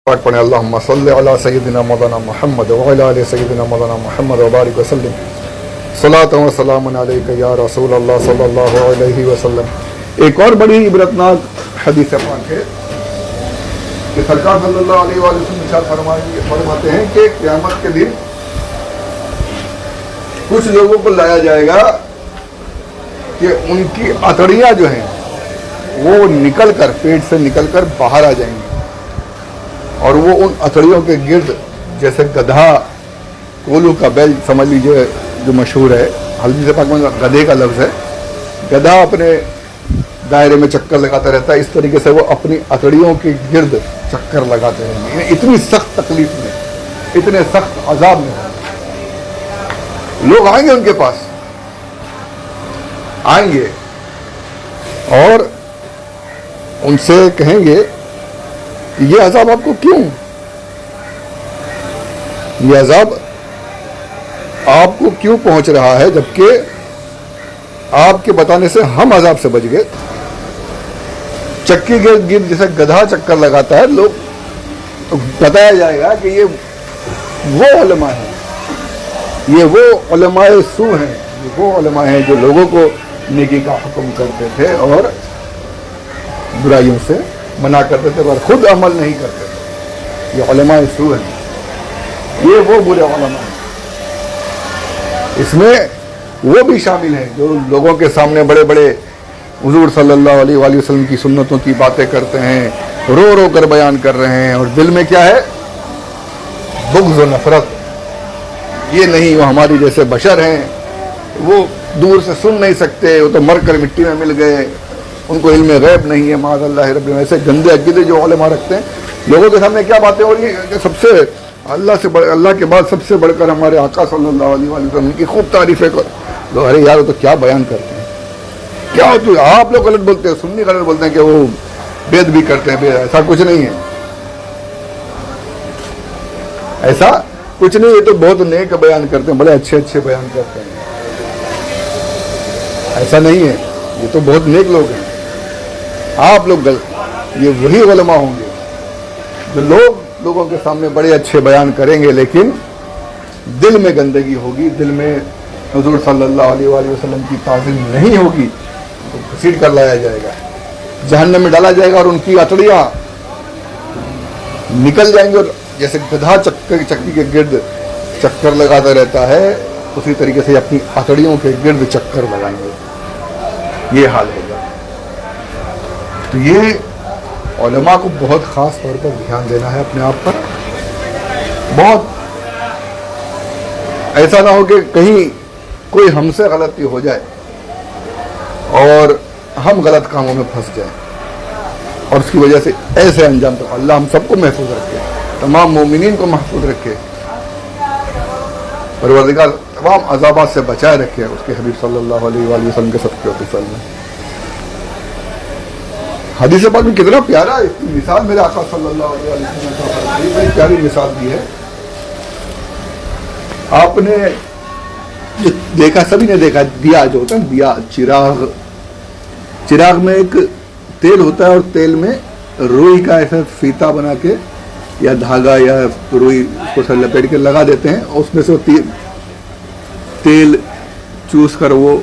پاک پڑھیں اللہم صلی علی سیدنا مولانا محمد وعلی آل سیدنا مولانا محمد وبارک وسلم صلاۃ و سلام علیک یا رسول اللہ صلی اللہ علیہ وسلم۔ ایک اور بڑی عبرتناک حدیث پاک ہے کہ سرکار صلی اللہ علیہ وآلہ وسلم ارشاد فرماتے ہیں کہ قیامت کے دن کچھ لوگوں کو لایا جائے گا کہ ان کی اتڑیاں جو ہیں وہ نکل کر پیٹ سے نکل کر باہر آ جائیں گی، اور وہ ان اتڑیوں کے گرد جیسے گدھا، کولو کا بیل سمجھ لیجئے جو مشہور ہے، حدیث پاک میں گدھے کا لفظ ہے، گدھا اپنے دائرے میں چکر لگاتا رہتا ہے، اس طریقے سے وہ اپنی اتڑیوں کے گرد چکر لگاتے رہیں گے۔ اتنی سخت تکلیف میں، اتنے سخت عذاب میں لوگ آئیں گے، ان کے پاس آئیں گے اور ان سے کہیں گے کہ یہ عذاب آپ کو کیوں، یہ عذاب آپ کو کیوں پہنچ رہا ہے، جبکہ آپ کے بتانے سے ہم عذاب سے بچ گئے۔ چکی گرد گرد جیسے گدھا چکر لگاتا ہے لوگ، تو بتایا جائے گا کہ یہ وہ علماء ہیں، یہ وہ علماء سو ہیں، یہ وہ علماء ہیں جو لوگوں کو نیکی کا حکم کرتے تھے اور برائیوں سے منع کرتے تھے، پر خود عمل نہیں کرتے تھے۔ یہ علماء سو ہیں، یہ وہ برے علماء ہیں۔ اس میں وہ بھی شامل ہیں جو لوگوں کے سامنے بڑے بڑے حضور صلی اللہ علیہ وآلہ وسلم کی سنتوں کی باتیں کرتے ہیں، رو رو کر بیان کر رہے ہیں، اور دل میں کیا ہے؟ بغض و نفرت۔ یہ نہیں، وہ ہماری جیسے بشر ہیں، وہ دور سے سن نہیں سکتے، وہ تو مر کر مٹی میں مل گئے، ان کو علم غیب نہیں ہے، معاذ اللہ رب العالمین۔ ایسے گندے عقیدے جو علماء رکھتے ہیں، لوگوں کے سامنے کیا باتیں ہو رہی ہیں کہ سب سے اللہ کے بعد سب سے بڑھ کر ہمارے آقا صلی اللہ علیہ وسلم کی خوب تعریفیں کر لو، ارے یار وہ تو کیا بیان کرتے ہیں، کیا تو آپ لوگ غلط بولتے ہیں، سنی غلط بولتے ہیں کہ وہ بید بھی کرتے ہیں، ایسا کچھ نہیں ہے، ایسا کچھ نہیں، یہ تو بہت نیک بیان کرتے ہیں، بڑے اچھے اچھے بیان کرتے ہیں، ایسا نہیں ہے، یہ تو بہت نیک لوگ ہیں۔ آپ لوگ یہ وہی علماء ہوں گے جو لوگوں کے سامنے بڑے اچھے بیان کریں گے، لیکن دل میں گندگی ہوگی، دل میں حضور صلی اللہ علیہ وآلہ وسلم کی تعظیم نہیں ہوگی، تو گھسیٹ کر لایا جائے گا، جہنم میں ڈالا جائے گا، اور ان کی اتڑیاں نکل جائیں گی، اور جیسے گدھا چکی کے گرد چکر لگاتا رہتا ہے، اسی طریقے سے اپنی اتڑیوں کے گرد چکر لگائیں گے، یہ حال ہوگا۔ تو یہ علماء کو بہت خاص طور پر دھیان دینا ہے اپنے آپ پر، بہت ایسا نہ ہو کہ کہیں کوئی ہم سے غلطی ہو جائے اور ہم غلط کاموں میں پھنس جائیں، اور اس کی وجہ سے ایسے انجام تو اللہ ہم سب کو محفوظ رکھے، تمام مومنین کو محفوظ رکھے، پروردگار تمام عذابات سے بچائے رکھے اس کے حبیب صلی اللہ علیہ وآلہ وسلم کے صدقے و فضل میں۔ حدیث پاک میں کتنا پیارا اس کی مثال میرے آقا صلی اللہ علیہ وسلم نے بڑی پیاری مثال دی ہے۔ آپ نے دیکھا، سبھی نے دیکھا، دیا جو ہوتا ہے، دیا، چراغ میں ایک تیل ہوتا ہے، اور تیل میں روئی کا ایسا فیتا بنا کے یا دھاگا یا روئی کو لپیٹ کے لگا دیتے ہیں، اور اس میں سے تیل چوس کر وہ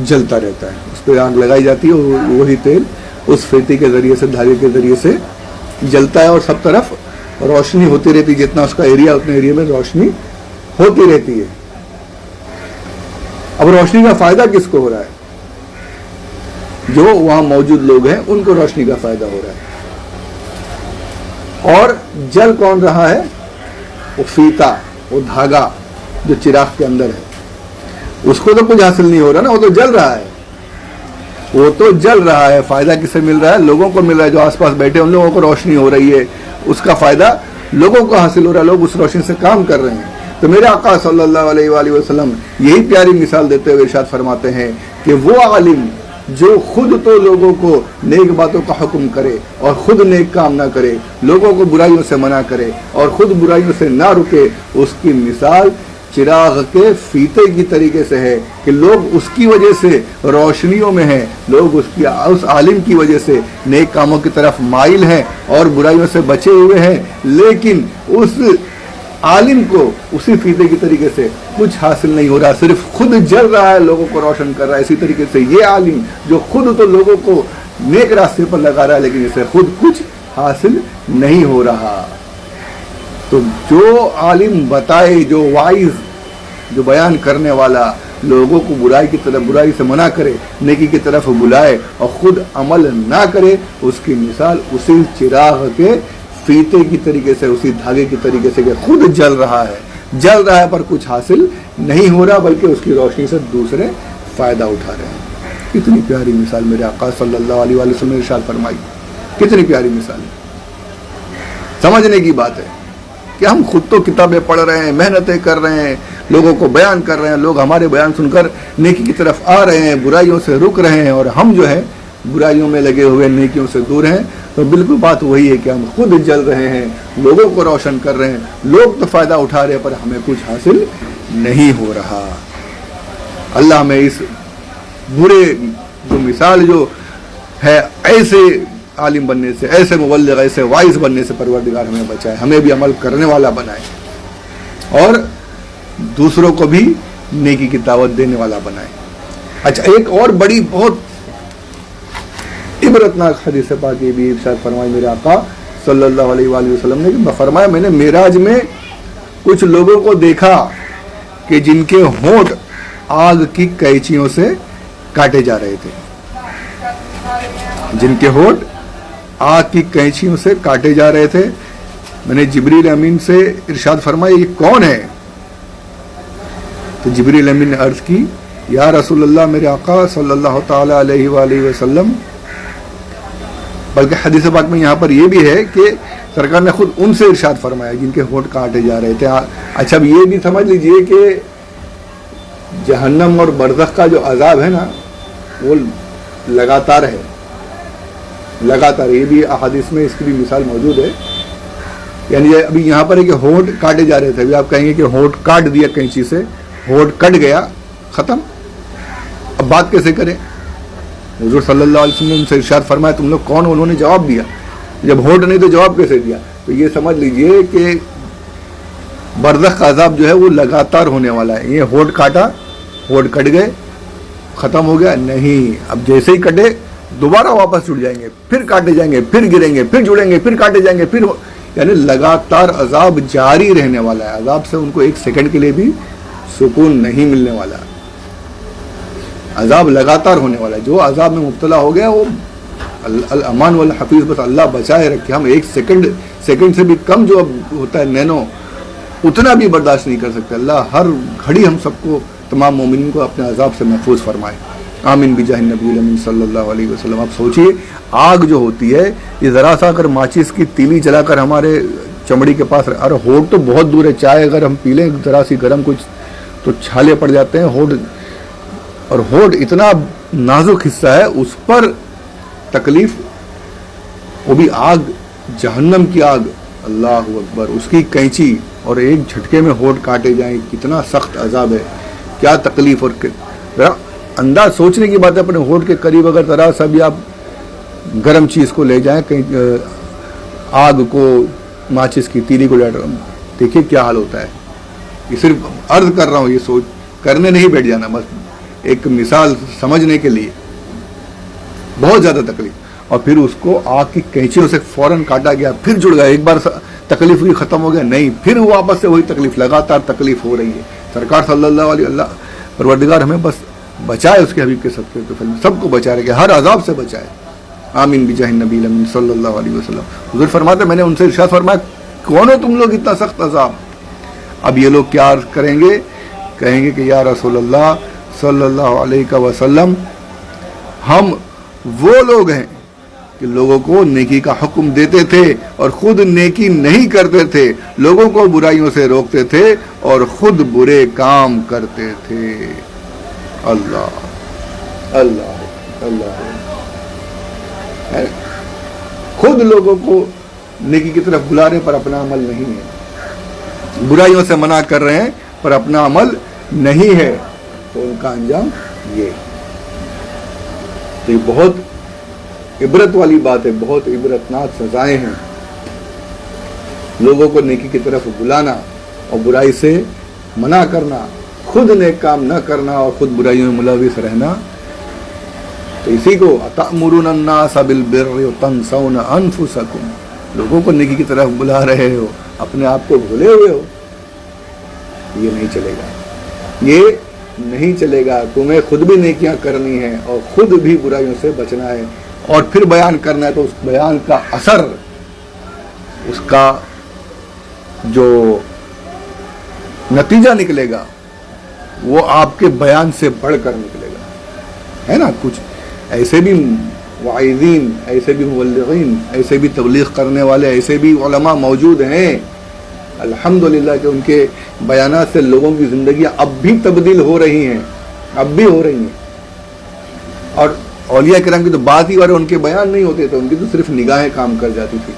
جلتا رہتا ہے، اس پہ آگ لگائی جاتی ہے، اور وہی تیل اس فیتے کے ذریعے سے، دھاگے کے ذریعے سے جلتا ہے، اور سب طرف روشنی ہوتی رہتی ہے، جتنا اس کا ایریا اتنے ایریا میں روشنی ہوتی رہتی ہے۔ اب روشنی کا فائدہ کس کو ہو رہا ہے؟ جو وہاں موجود لوگ ہیں ان کو روشنی کا فائدہ ہو رہا ہے، اور جل کون رہا ہے؟ وہ فیتا، وہ دھاگا جو چراغ کے اندر ہے، اس کو تو کچھ حاصل نہیں ہو رہا نا، وہ تو جل رہا ہے، وہ تو جل رہا ہے۔ فائدہ کسے مل رہا ہے؟ لوگوں کو مل رہا ہے، جو آس پاس بیٹھے ان لوگوں کو روشنی ہو رہی ہے، اس کا فائدہ لوگوں کو حاصل ہو رہا ہے، لوگ اس روشنی سے کام کر رہے ہیں۔ تو میرے آقا صلی اللہ علیہ وآلہ وسلم یہی پیاری مثال دیتے ہوئے ارشاد فرماتے ہیں کہ وہ عالم جو خود تو لوگوں کو نیک باتوں کا حکم کرے اور خود نیک کام نہ کرے، لوگوں کو برائیوں سے منع کرے اور خود برائیوں سے نہ رکے، اس کی مثال چراغ کے فیتے کی طریقے سے ہے کہ لوگ اس کی وجہ سے روشنیوں میں ہیں، لوگ اس عالم کی وجہ سے نیک کاموں کی طرف مائل ہیں اور برائیوں سے بچے ہوئے ہیں، لیکن اس عالم کو اسی فیتے کی طریقے سے کچھ حاصل نہیں ہو رہا، صرف خود جل رہا ہے، لوگوں کو روشن کر رہا ہے۔ اسی طریقے سے یہ عالم جو خود تو لوگوں کو نیک راستے پر لگا رہا ہے لیکن اسے خود کچھ حاصل نہیں ہو رہا۔ تو جو عالم بتائے، جو وائز، جو بیان کرنے والا لوگوں کو برائی کی طرف، برائی سے منع کرے، نیکی کی طرف بلائے اور خود عمل نہ کرے، اس کی مثال اسی چراغ کے فیتے کی طریقے سے، اسی دھاگے کی طریقے سے کہ خود جل رہا ہے پر کچھ حاصل نہیں ہو رہا، بلکہ اس کی روشنی سے دوسرے فائدہ اٹھا رہے ہیں۔ کتنی پیاری مثال میرے آقا صلی اللہ علیہ وآلہ وسلم نے ارشاد فرمائی، کتنی پیاری مثال ہے۔ سمجھنے کی بات ہے کہ ہم خود تو کتابیں پڑھ رہے ہیں، محنتیں کر رہے ہیں، لوگوں کو بیان کر رہے ہیں، لوگ ہمارے بیان سن کر نیکی کی طرف آ رہے ہیں، برائیوں سے رک رہے ہیں، اور ہم جو ہے برائیوں میں لگے ہوئے نیکیوں سے دور ہیں۔ تو بالکل بات وہی ہے کہ ہم خود جل رہے ہیں، لوگوں کو روشن کر رہے ہیں، لوگ تو فائدہ اٹھا رہے ہیں پر ہمیں کچھ حاصل نہیں ہو رہا۔ اللہ ہمیں اس برے جو مثال جو ہے ایسے عالم بننے سے، ایسے مبلغ، ایسے وائز بننے سے پروردگار ہمیں بچائے، ہمیں بھی عمل کرنے والا بنائے اور دوسروں کو بھی نیکی کی دعوت دینے والا بنائے۔ اچھا، ایک اور بڑی بہت عبرتناک حدیث پاک یہ بھی ارشاد فرمائی میرے آقا صلی اللہ علیہ وآلہ وسلم نے کہ فرمایا میں نے معراج میں کچھ لوگوں کو دیکھا کہ جن کے ہونٹ آگ کی قینچیوں سے کاٹے جا رہے تھے، جن کے ہونٹ آگ کی قینچیوں سے کاٹے جا رہے تھے۔ میں نے جبریل امین سے ارشاد فرمایا یہ کون ہے؟ تو جبریل امین نے عرض کی یا رسول اللہ، میرے آقا صلی اللہ تعالی علیہ وآلہ وسلم، بلکہ حدیث پاک میں یہاں پر یہ بھی ہے کہ سرکار نے خود ان سے ارشاد فرمایا جن کے ہونٹ کاٹے جا رہے تھے۔ اچھا، اب یہ بھی سمجھ لیجئے کہ جہنم اور برزخ کا جو عذاب ہے نا وہ لگاتار ہے، لگاتار، یہ بھی احادیث میں اس کی بھی مثال موجود ہے۔ یعنی ابھی یہاں پر ہے کہ ہونٹ کاٹے جا رہے تھے، ابھی آپ کہیں گے کہ ہونٹ کاٹ دیا کینچی سے، ہونٹ کٹ گیا، ختم، اب بات کیسے کریں؟ حضور صلی اللہ علیہ وسلم نے ان سے ارشاد فرمایا تم لوگ کون؟ انہوں نے جواب دیا، جب ہونٹ نہیں تو جواب کیسے دیا؟ تو یہ سمجھ لیجئے کہ برزخ کا عذاب جو ہے وہ لگاتار ہونے والا ہے۔ یہ ہونٹ کاٹا، ہونٹ کٹ گئے، ختم ہو گیا؟ نہیں، اب جیسے ہی کٹے دوبارہ واپس جڑ جائیں گے، پھر کاٹے جائیں گے، پھر گریں گے، پھر جڑیں گے، پھر کاٹے جائیں گے، پھر یعنی لگاتار عذاب جاری رہنے والا ہے۔ عذاب سے ان کو ایک سیکنڈ کے لیے بھی سکون نہیں ملنے والا، عذاب لگاتار ہونے والا ہے۔ جو عذاب میں مبتلا ہو گیا وہ الامان والحفیظ، بس اللہ بچائے رکھے۔ ہم ایک سیکنڈ سے بھی کم جو اب ہوتا ہے نینو، اتنا بھی برداشت نہیں کر سکتے۔ اللہ ہر گھڑی ہم سب کو، تمام مومنین کو اپنے عذاب سے محفوظ فرمائے، آمین بجاہ نبی الامین صلی اللہ علیہ وسلم۔ آپ سوچئے آگ جو ہوتی ہے یہ ذرا سا اگر ماچس کی تیلی جلا کر ہمارے چمڑی کے پاس، اور ہونٹ تو بہت دور ہے، چائے اگر ہم پی لیں ذرا سی گرم کچھ تو چھالے پڑ جاتے ہیں ہونٹ، اور ہونٹ اتنا نازک حصہ ہے، اس پر تکلیف، وہ بھی آگ، جہنم کی آگ، اللہ اکبر، اس کی قینچی اور ایک جھٹکے میں ہونٹ کاٹے جائیں، کتنا سخت عذاب ہے، کیا تکلیف۔ اور انداز سوچنے کی بات ہے، اپنے ہونٹ کے قریب اگر ذرا سا بھی آپ گرم چیز کو لے جائیں، کہیں آگ کو، ماچس کی تیلی کو، دیکھیے کیا حال ہوتا ہے۔ یہ صرف عرض کر رہا ہوں، یہ سوچ کرنے نہیں بیٹھ جانا، بس ایک مثال سمجھنے کے لیے، بہت زیادہ تکلیف۔ اور پھر اس کو آگ کی قینچیوں سے فوراً کاٹا گیا، پھر جڑ گیا، ایک بار تکلیف ہوئی ختم ہو گیا، نہیں، پھر واپس سے وہی تکلیف، لگاتار تکلیف ہو رہی ہے۔ سرکار صلی اللہ علیہ وسلم، پروردگار ہمیں بس بچائے اس کے حبیب کے صدقے، تو سب کو بچا رہے کہ ہر عذاب سے بچائے، آمین بجاہ نبی الامین صلی اللہ علیہ وسلم۔ حضور فرماتے میں نے ان سے ارشاد فرمایا کون ہو تم لوگ اتنا سخت عذاب؟ اب یہ لوگ کیا کریں گے؟ کہیں گے کہ یا رسول اللہ صلی اللہ علیہ وسلم، ہم وہ لوگ ہیں کہ لوگوں کو نیکی کا حکم دیتے تھے اور خود نیکی نہیں کرتے تھے، لوگوں کو برائیوں سے روکتے تھے اور خود برے کام کرتے تھے۔ اللہ اللہ اللہ، خود لوگوں کو نیکی کی طرف بلا رہے پر اپنا عمل نہیں ہے، برائیوں سے منع کر رہے ہیں پر اپنا عمل نہیں ہے تو ان کا انجام یہ. تو یہ بہت عبرت والی بات ہے, بہت عبرتناک سزائیں ہیں. لوگوں کو نیکی کی طرف بلانا اور برائی سے منع کرنا, خود نیک کام نہ کرنا اور خود برائیوں میں ملوث رہنا. تو اسی کو اتأمرون الناس بالبر وتنسون انفسکم, لوگوں کو نیکی کی طرف بلا رہے ہو, اپنے آپ کو بھولے ہوئے ہو. یہ نہیں چلے گا, یہ نہیں چلے گا. تمہیں خود بھی نیکیاں کرنی ہے اور خود بھی برائیوں سے بچنا ہے, اور پھر بیان کرنا ہے. تو اس بیان کا اثر, اس کا جو نتیجہ نکلے گا وہ آپ کے بیان سے بڑھ کر نکلے گا, ہے نا. کچھ ایسے بھی واعظین, ایسے بھی مبلغین, ایسے بھی تبلیغ کرنے والے, ایسے بھی علماء موجود ہیں الحمدللہ کہ ان کے بیانات سے لوگوں کی زندگیاں اب بھی تبدیل ہو رہی ہیں, اب بھی ہو رہی ہیں. اور اولیاء کرام کی تو بات ہی, اور ان کے بیان نہیں ہوتے تو ان کی تو صرف نگاہیں کام کر جاتی تھی,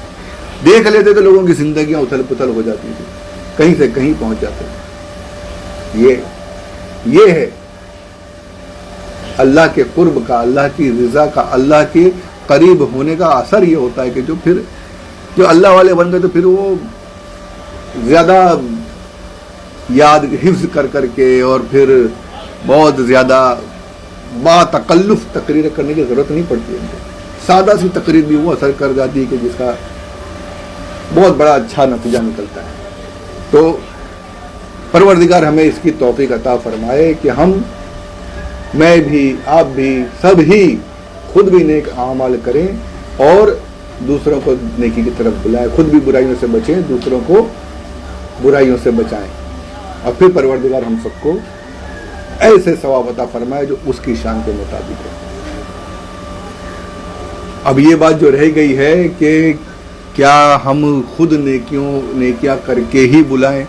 دیکھ لیتے تو لوگوں کی زندگیاں اتھل پتھل ہو جاتی تھی, کہیں سے کہیں پہنچ جاتے تھے. یہ ہے اللہ کے قرب کا, اللہ کی رضا کا, اللہ کے قریب ہونے کا اثر. یہ ہوتا ہے کہ جو اللہ والے بندے تو پھر وہ زیادہ یاد حفظ کر کے اور پھر بہت زیادہ با تکلف تقریر کرنے کی ضرورت نہیں پڑتی ہے. سادہ سی تقریر بھی وہ اثر کر جاتی ہے کہ جس کا بہت بڑا اچھا نتیجہ نکلتا ہے. تو پروردگار ہمیں اس کی توفیق عطا فرمائے کہ میں بھی, آپ بھی, سب ہی خود بھی نیک اعمال کریں اور دوسروں کو نیکی کی طرف بلائیں, خود بھی برائیوں سے بچیں, دوسروں کو برائیوں سے بچائیں, اور پھر پروردگار ہم سب کو ایسے ثواب عطا فرمائے جو اس کی شان کے مطابق ہے. اب یہ بات جو رہ گئی ہے کہ کیا ہم خود نیکیاں کر کے ہی بلائیں,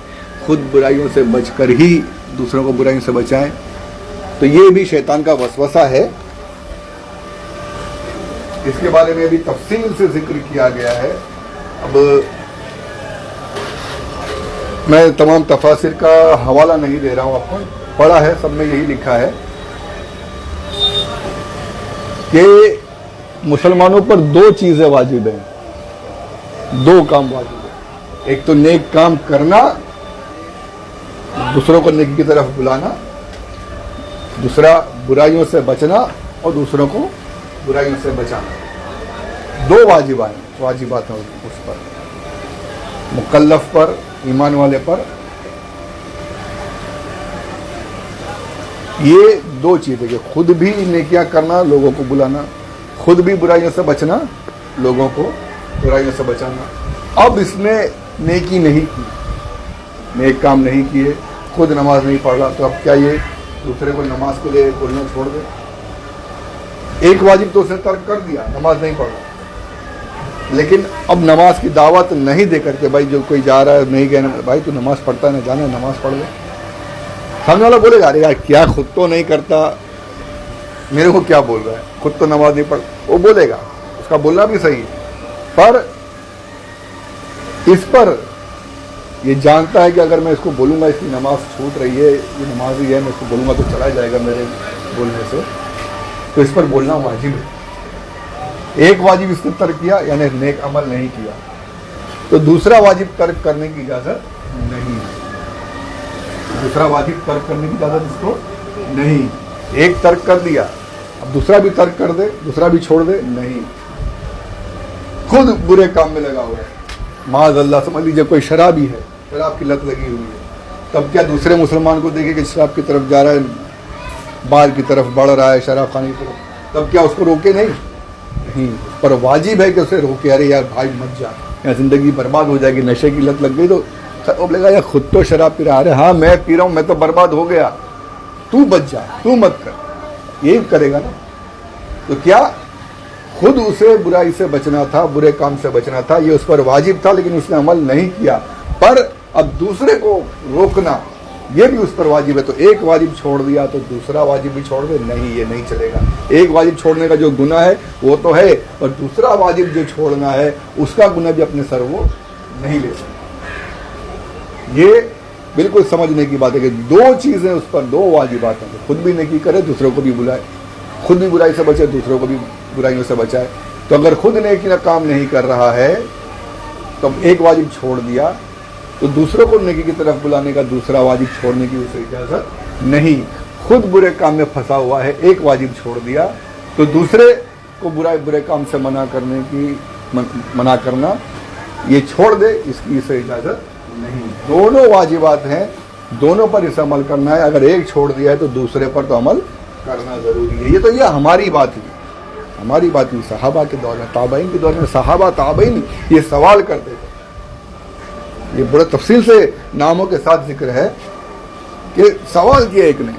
خود برائیوں سے بچ کر ہی دوسروں کو برائیوں سے بچائیں. تو یہ بھی شیطان کا وسوسہ ہے. اس کے بارے میں بھی تفصیل سے ذکر کیا گیا ہے. اب میں تمام تفاسیر کا حوالہ نہیں دے رہا ہوں, آپ کو پڑھا ہے, سب میں یہی لکھا ہے کہ مسلمانوں پر 2 چیزیں واجب ہیں, 2 کام واجب ہیں. ایک تو نیک کام کرنا, دوسروں کو نیکی کی طرف بلانا, دوسرا برائیوں سے بچنا اور دوسروں کو برائیوں سے بچانا. 2 واجبات ہیں اس پر, مکلف پر, ایمان والے پر. یہ 2 چیزیں کہ خود بھی نیکیاں کرنا, لوگوں کو بلانا, خود بھی برائیوں سے بچنا, لوگوں کو برائیوں سے بچانا. اب اس نے نیکی نہیں کی, نیک کام نہیں کیے, خود نماز نہیں پڑھ رہا, تو اب کیا یہ دوسرے کو نماز کو لے بولنا چھوڑ دے؟ ایک واجب تو اس نے ترک کر دیا, نماز نہیں پڑھ رہا, لیکن اب نماز کی دعوت نہیں دے کر کے بھائی جو کوئی جا رہا ہے نہیں کہنا بھائی تو نماز پڑھتا ہے نہ جانا, نماز پڑھ لے. سامنے والا بولے گا ارے یار کیا خود تو نہیں کرتا, میرے کو کیا بول رہا ہے, خود تو نماز نہیں پڑھ, وہ بولے گا, اس کا بولنا بھی صحیح ہے. پر اس پر یہ جانتا ہے کہ اگر میں اس کو بولوں گا اس کی نماز چھوٹ رہی ہے, یہ نماز ہی ہے, میں اس کو بولوں گا تو چلا جائے گا میرے بولنے سے, تو اس پر بولنا واجب ہے. ایک واجب اس نے ترک کیا یعنی نیک عمل نہیں کیا, تو دوسرا واجب ترک کرنے کی اجازت نہیں ہے. دوسرا واجب ترک کرنے کی اجازت اس کو نہیں. ایک ترک کر دیا, اب دوسرا بھی ترک کر دے, دوسرا بھی چھوڑ دے, نہیں. خود برے کام میں لگا ہوا ہے, معاذ اللہ. سمجھ لیجیے کوئی شرابی ہے, شراب کی لت لگی ہوئی ہے, تب کیا دوسرے مسلمان کو دیکھے کہ شراب کی طرف جا رہا ہے, بار کی طرف بڑھ رہا ہے, شراب خانے کی طرف, تب کیا اس کو روکے؟ نہیں. پر واجب ہے کہ اسے روکے, ارے یار بھائی مت جا, یا زندگی برباد ہو جائے گی, نشے کی لت لگ گئی تو بولے گا یار خود تو شراب پی رہا ہے, ہاں میں پی رہا ہوں, میں تو برباد ہو گیا, تو بچ جا, تو مت کر, یہی کرے گا نا. تو کیا خود اسے برائی سے بچنا تھا, برے کام سے بچنا تھا, یہ اس پر واجب تھا, لیکن اس نے عمل نہیں کیا. پر اب دوسرے کو روکنا یہ بھی اس پر واجب ہے, تو ایک واجب چھوڑ دیا تو دوسرا واجب بھی چھوڑ دے, نہیں, یہ نہیں چلے گا. ایک واجب چھوڑنے کا جو گناہ ہے وہ تو ہے, اور دوسرا واجب جو چھوڑنا ہے اس کا گناہ بھی اپنے سر وہ نہیں لے سکتا. یہ بالکل سمجھنے کی بات ہے کہ دو چیزیں اس پر، دو واجبات ہیں، خود بھی نیکی کرے، دوسروں کو بھی بلائے، خود بھی برائی سے بچے، دوسروں کو بھی برائیوں سے بچائے۔ تو اگر خود نیکی کا کام نہیں کر رہا ہے تو ایک واجب چھوڑ دیا تو دوسروں کو نیکی کی طرف بلانے کا دوسرا واجب چھوڑنے کی اسے اجازت نہیں۔ خود برے کام میں پھنسا ہوا ہے، ایک واجب چھوڑ دیا تو دوسرے کو برے کام سے منع کرنا یہ چھوڑ دے، اس کی اسے اجازت نہیں۔ دونوں واجبات ہیں، دونوں پر اسے عمل کرنا ہے۔ اگر ایک چھوڑ دیا ہے تو دوسرے پر تو عمل کرنا ضروری ہے۔ یہ ہماری بات ہی، ہماری بات ہی صحابہ کے دور میں، تابعین کے دور میں، صحابہ تابعین یہ سوال کرتے تھے۔ یہ بڑے تفصیل سے ناموں کے ساتھ ذکر ہے کہ سوال کیا ایک نے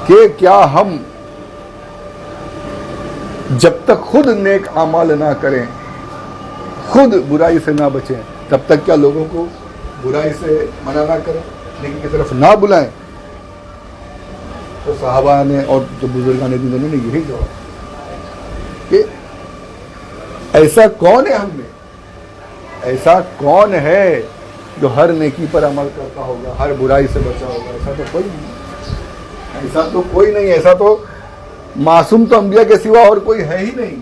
کہ کیا ہم جب تک خود نیک اعمال نہ کریں، خود برائی سے نہ بچیں، تب تک کیا لوگوں کو برائی سے منع نہ کریں، نیکی کی طرف نہ بلائیں؟ تو صحابہ نے اور جو بزرگان دین انہوں نے یہی جواب کہ ایسا کون ہے ہم میں، ایسا کون ہے جو ہر نیکی پر عمل کرتا ہوگا، ہر برائی سے بچا ہوگا؟ ایسا تو کوئی نہیں، ایسا تو کوئی نہیں، ایسا تو معصوم تو انبیاء کے سوا اور کوئی ہے ہی نہیں،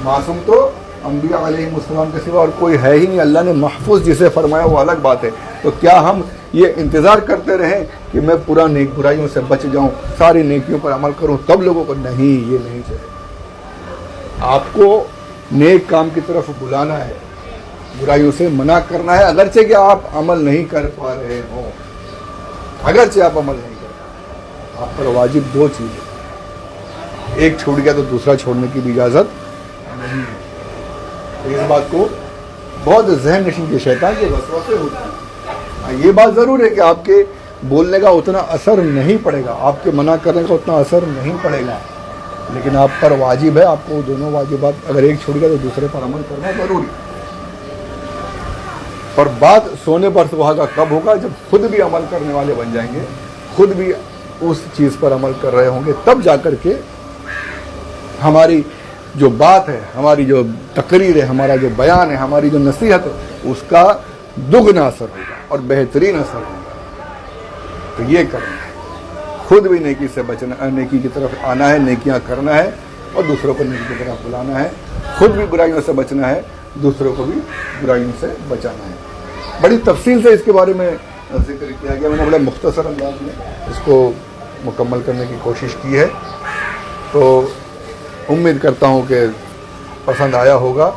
معصوم تو انبیاء علیہ السلام کے سوا اور کوئی ہے ہی نہیں۔ اللہ نے محفوظ جسے فرمایا وہ الگ بات ہے۔ تو کیا ہم یہ انتظار کرتے رہیں کہ میں پورا نیک برائیوں سے بچ جاؤں، ساری نیکیوں پر عمل کروں تب لوگوں کو؟ نہیں، یہ نہیں چاہیے۔ آپ کو نیک کام کی طرف بلانا ہے، برائیوں سے منع کرنا ہے، اگرچہ کہ آپ عمل نہیں کر پا رہے ہوں، اگرچہ آپ عمل نہیں کر پا رہے، آپ پر واجب دو چیزیں، ایک چھوٹ گیا تو دوسرا چھوڑنے کی بھی اجازت نہیں ہے۔ تو اس بات کو بہت ذہن نشین کے شیطان کے وسوسے ہوتے ہیں۔ یہ بات ضرور ہے کہ آپ کے بولنے کا اتنا اثر نہیں پڑے گا، آپ کے منع کرنے کا اتنا اثر نہیں پڑے گا، لیکن آپ پر واجب ہے، آپ کو دونوں واجبات، اگر ایک چھوڑ گیا تو دوسرے پر عمل کرنا ضروری۔ اور بات سونے پر سہاگا کب ہوگا؟ جب خود بھی عمل کرنے والے بن جائیں گے، خود بھی اس چیز پر عمل کر رہے ہوں گے، تب جا کر کے ہماری جو بات ہے، ہماری جو تقریر ہے، ہمارا جو بیان ہے، ہماری جو نصیحت ہے، اس کا دگنا اثر ہوگا اور بہترین اثر ہوگا۔ تو یہ کرنا ہے، خود بھی نیکی سے بچنا، نیکی کی طرف آنا ہے، نیکیاں کرنا ہے اور دوسروں کو نیکی کی طرف بلانا ہے، خود بھی برائیوں سے بچنا ہے، دوسروں کو بھی برائیوں سے بچانا ہے۔ بڑی تفصیل سے اس کے بارے میں ذکر کیا گیا، میں نے بڑا مختصر انداز میں اس کو مکمل کرنے کی کوشش کی ہے۔ تو امید کرتا ہوں کہ پسند آیا ہوگا،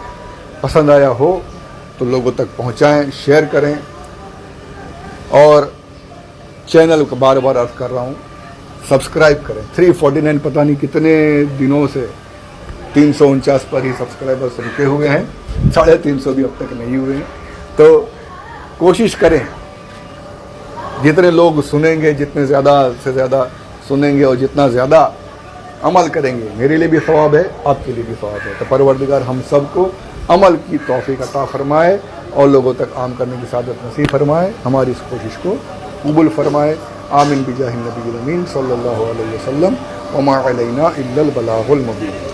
پسند آیا ہو تو لوگوں تک پہنچائیں، شیئر کریں، اور چینل کو بار بار عرض کر رہا ہوں سبسکرائب کریں۔ 349 پتہ نہیں کتنے دنوں سے 349 پر ہی سبسکرائبرز رکے ہوئے ہیں، 350 بھی اب تک نہیں ہوئے ہیں۔ تو کوشش کریں، جتنے لوگ سنیں گے، جتنے زیادہ سے زیادہ سنیں گے اور جتنا زیادہ عمل کریں گے، میرے لیے بھی ثواب ہے، آپ کے لیے بھی ثواب ہے۔ تو پروردگار ہم سب کو عمل کی توفیق عطا فرمائے اور لوگوں تک عام کرنے کی سعادت نصیب فرمائے، ہماری اس کوشش کو قبول فرمائے۔ آمین بجاہ النبی الامین صلی اللہ علیہ وسلم، وما علینا الا البلاغ المبین۔